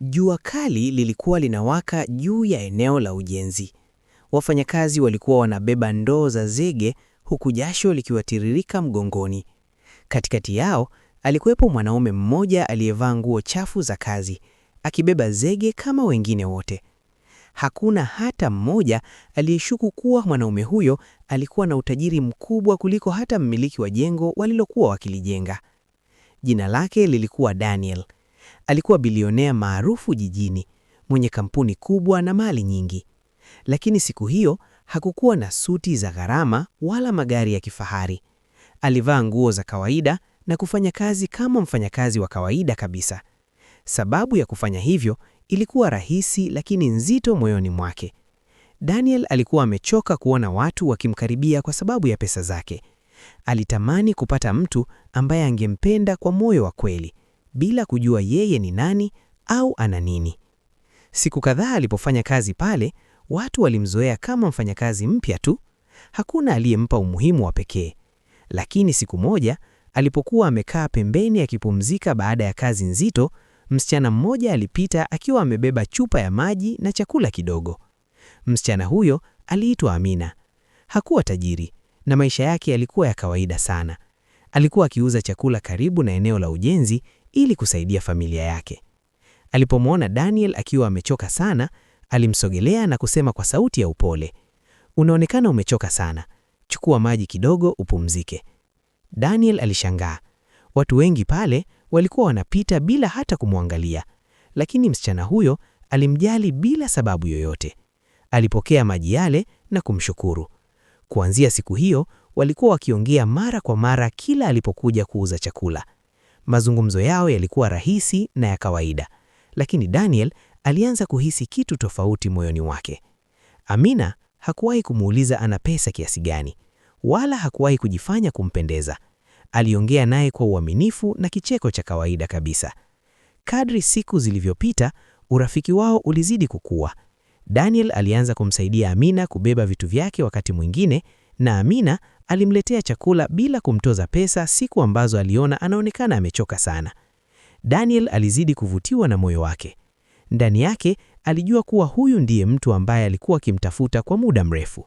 Jua kali lilikuwa linawaka juu ya eneo la ujenzi. Wafanyakazi walikuwa wanabeba ndoo za zege huku jasho likiwatiririka mgongoni. Katikati yao alikuwepo mwanaume mmoja aliyevaa nguo chafu za kazi, akibeba zege kama wengine wote. Hakuna hata mmoja aliyeshuku kuwa mwanaume huyo alikuwa na utajiri mkubwa kuliko hata mmiliki wa jengo walilokuwa wakilijenga. Jina lake lilikuwa Daniel. Alikuwa bilionea maarufu jijini, mwenye kampuni kubwa na mali nyingi. Lakini siku hiyo hakukuwa na suti za gharama wala magari ya kifahari. Alivaa nguo za kawaida na kufanya kazi kama mfanyakazi wa kawaida kabisa. Sababu ya kufanya hivyo ilikuwa rahisi lakini nzito moyoni mwake. Daniel alikuwa amechoka kuona watu wakimkaribia kwa sababu ya pesa zake. Alitamani kupata mtu ambaye angempenda kwa moyo wa kweli, bila kujua yeye ni nani au ana nini. Siku kadhaa alipofanya kazi pale, watu walimzoea kama mfanyakazi mpya tu. Hakuna aliyempa umuhimu wa pekee. Lakini siku moja, alipokuwa amekaa pembeni akipumzika baada ya kazi nzito, msichana mmoja alipita akiwa amebeba chupa ya maji na chakula kidogo. Msichana huyo aliitwa Amina. Hakuwa tajiri na maisha yake yalikuwa ya kawaida sana. Alikuwa akiuza chakula karibu na eneo la ujenzi ili kusaidia familia yake. Alipomwona Daniel akiwa amechoka sana, alimsogelea na kusema kwa sauti ya upole, "Unaonekana umechoka sana. Chukua maji kidogo upumzike." Daniel alishangaa. Watu wengi pale walikuwa wanapita bila hata kumwangalia, lakini msichana huyo alimjali bila sababu yoyote. Alipokea maji yale na kumshukuru. Kuanzia siku hiyo walikuwa wakiongea mara kwa mara kila alipokuja kuuza chakula. Mazungumzo yao yalikuwa rahisi na ya kawaida, lakini Daniel alianza kuhisi kitu tofauti moyoni mwake. Amina hakuwahi kumuuliza ana pesa kiasi gani, wala hakuwahi kujifanya kumpendeza. Aliongea naye kwa uaminifu na kicheko cha kawaida kabisa. Kadri siku zilivyopita, urafiki wao ulizidi kukua. Daniel alianza kumsaidia Amina kubeba vitu vyake wakati mwingine, na Amina alimletea chakula bila kumtoza pesa siku ambazo aliona anaonekana amechoka sana. Daniel alizidi kuvutiwa na moyo wake. Ndani yake alijua kuwa huyu ndiye mtu ambaye alikuwa akimtafuta kwa muda mrefu.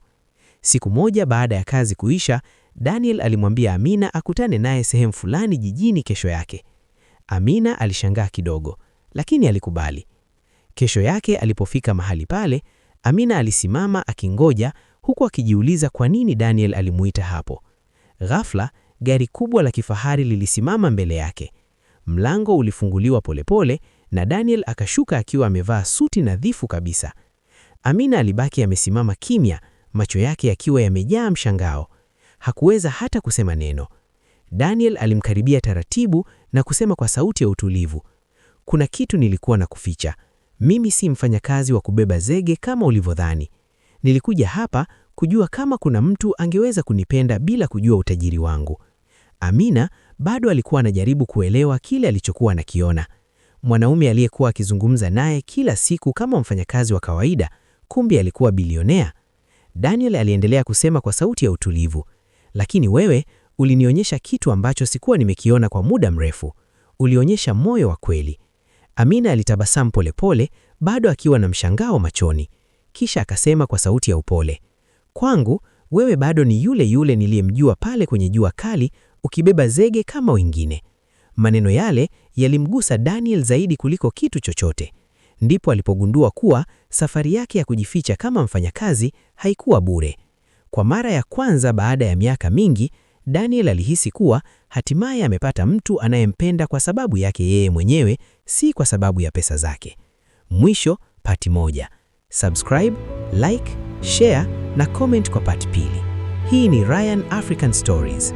Siku moja baada ya kazi kuisha, Daniel alimwambia Amina akutane naye sehemu fulani jijini kesho yake. Amina alishangaa kidogo, lakini alikubali. Kesho yake alipofika mahali pale, Amina alisimama akingoja huku akijiuliza kwa nini Daniel alimuita hapo. Ghafla, gari kubwa la kifahari lilisimama mbele yake. Mlango ulifunguliwa polepole na Daniel akashuka akiwa amevaa suti nadhifu kabisa. Amina alibaki amesimama kimya, macho yake yakiwa yamejaa mshangao. Hakuweza hata kusema neno. Daniel alimkaribia taratibu na kusema kwa sauti ya utulivu, "Kuna kitu nilikuwa na kuficha. Mimi si mfanyakazi wa kubeba zege kama ulivyodhani. Nilikuja hapa kujua kama kuna mtu angeweza kunipenda bila kujua utajiri wangu." Amina bado alikuwa anajaribu kuelewa kile alichokuwa anakiona. Mwanaume aliyekuwa akizungumza naye kila siku kama mfanyakazi wa kawaida, kumbe alikuwa bilionea. Daniel aliendelea kusema kwa sauti ya utulivu, "Lakini wewe ulinionyesha kitu ambacho sikuwa nimekiona kwa muda mrefu. Ulionyesha moyo wa kweli." Amina alitabasamu polepole, bado akiwa na mshangao machoni. Kisha akasema kwa sauti ya upole, "Kwangu, wewe bado ni yule yule niliyemjua pale kwenye jua kali, ukibeba zege kama wengine." Maneno yale yalimgusa Daniel zaidi kuliko kitu chochote. Ndipo alipogundua kuwa safari yake ya kujificha kama mfanyakazi haikuwa bure. Kwa mara ya kwanza baada ya miaka mingi, Daniel alihisi kuwa hatimaye amepata mtu anayempenda kwa sababu yake yeye mwenyewe, si kwa sababu ya pesa zake. Mwisho, pati moja. Subscribe, like, share na comment kwa pati pili. Hii ni Ryan African Stories.